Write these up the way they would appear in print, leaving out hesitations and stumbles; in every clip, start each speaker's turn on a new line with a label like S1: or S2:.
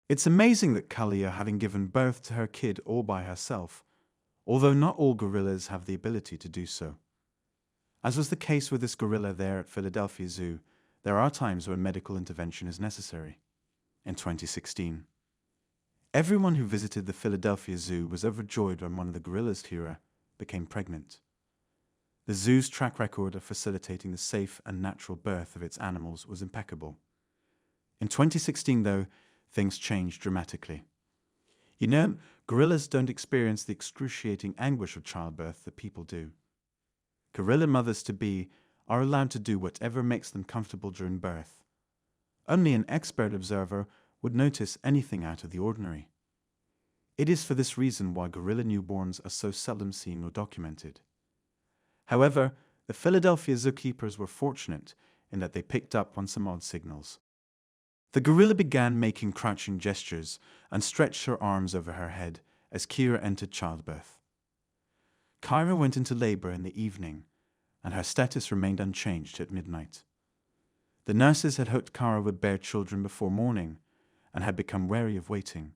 S1: It's amazing that Kalia, having given birth to her kid all by herself, although not all gorillas have the ability to do so. As was the case with this gorilla there at Philadelphia Zoo, there are times when medical intervention is necessary. In 2016, everyone who visited the Philadelphia Zoo was overjoyed when one of the gorillas, Kira, became pregnant. The zoo's track record of facilitating the safe and natural birth of its animals was impeccable. In 2016, though, things changed dramatically. You know, gorillas don't experience the excruciating anguish of childbirth that people do. Gorilla mothers-to-be are allowed to do whatever makes them comfortable during birth. Only an expert observer would notice anything out of the ordinary. It is for this reason why gorilla newborns are so seldom seen or documented. However, the Philadelphia zookeepers were fortunate in that they picked up on some odd signals. The gorilla began making crouching gestures and stretched her arms over her head as Kira entered childbirth. Kyra went into labor in the evening, and her status remained unchanged at midnight. The nurses had hoped Kyra would bear children before morning, and had become wary of waiting.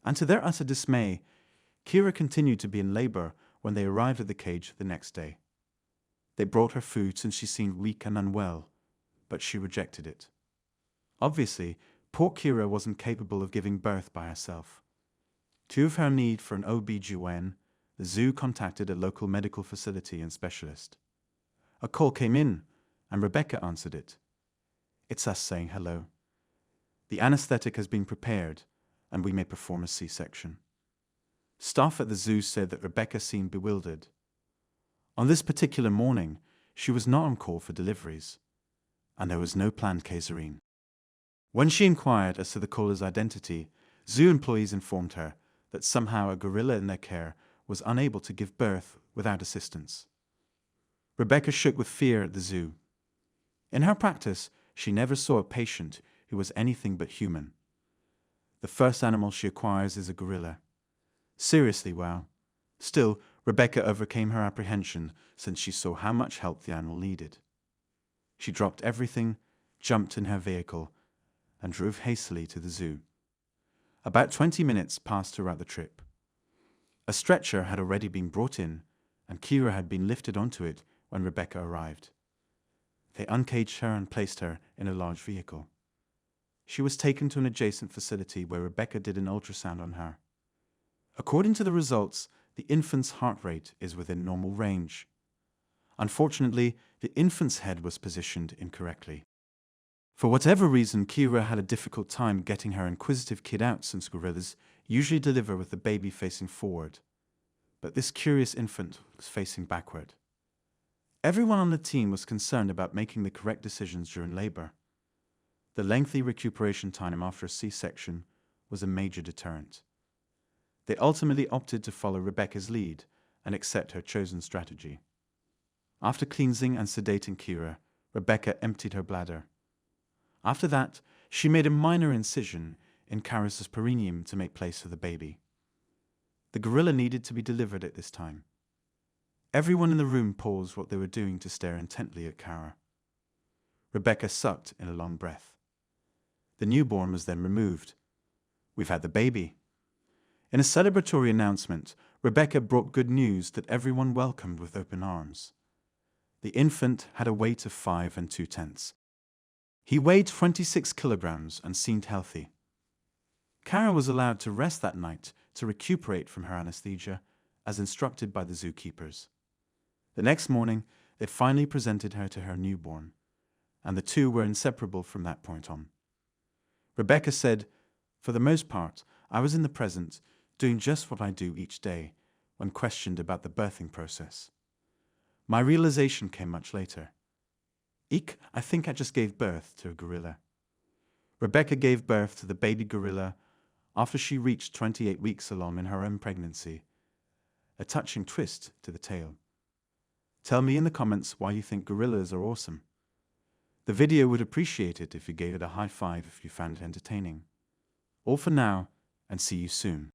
S1: And to their utter dismay, Kira continued to be in labor when they arrived at the cage the next day. They brought her food since she seemed weak and unwell, but she rejected it. Obviously, poor Kira wasn't capable of giving birth by herself. To of her need for an OB/GYN, the zoo contacted a local medical facility and specialist. A call came in, and Rebecca answered it. It's us saying hello. The anesthetic has been prepared, and we may perform a C-section. Staff at the zoo said that Rebecca seemed bewildered. On this particular morning, she was not on call for deliveries, and there was no planned caesarean. When she inquired as to the caller's identity, zoo employees informed her that somehow a gorilla in their care was unable to give birth without assistance. Rebecca shook with fear at the zoo. In her practice, she never saw a patient who was anything but human. The first animal she acquires is a gorilla. Seriously, wow. Still, Rebecca overcame her apprehension since she saw how much help the animal needed. She dropped everything, jumped in her vehicle, and drove hastily to the zoo. About 20 minutes passed throughout the trip. A stretcher had already been brought in, and Kira had been lifted onto it when Rebecca arrived. They uncaged her and placed her in a large vehicle. She was taken to an adjacent facility where Rebecca did an ultrasound on her. According to the results, the infant's heart rate is within normal range. Unfortunately, the infant's head was positioned incorrectly. For whatever reason, Kira had a difficult time getting her inquisitive kid out since gorillas usually deliver with the baby facing forward. But this curious infant was facing backward. Everyone on the team was concerned about making the correct decisions during labor. The lengthy recuperation time after a C-section was a major deterrent. They ultimately opted to follow Rebecca's lead and accept her chosen strategy. After cleansing and sedating Kira, Rebecca emptied her bladder. After that, she made a minor incision in Karis's perineum to make place for the baby. The gorilla needed to be delivered at this time. Everyone in the room paused what they were doing to stare intently at Kara. Rebecca sucked in a long breath. The newborn was then removed. "We've had the baby." In a celebratory announcement, Rebecca brought good news that everyone welcomed with open arms. The infant had a weight of 5 2/10. He weighed 26 kilograms and seemed healthy. Kara was allowed to rest that night to recuperate from her anesthesia, as instructed by the zookeepers. The next morning, they finally presented her to her newborn, and the two were inseparable from that point on. Rebecca said, "For the most part, I was in the present, doing just what I do each day, when questioned about the birthing process. My realization came much later. I think I just gave birth to a gorilla." Rebecca gave birth to the baby gorilla after she reached 28 weeks along in her own pregnancy. A touching twist to the tale. Tell me in the comments why you think gorillas are awesome. The video would appreciate it if you gave it a high five if you found it entertaining. All for now, and see you soon.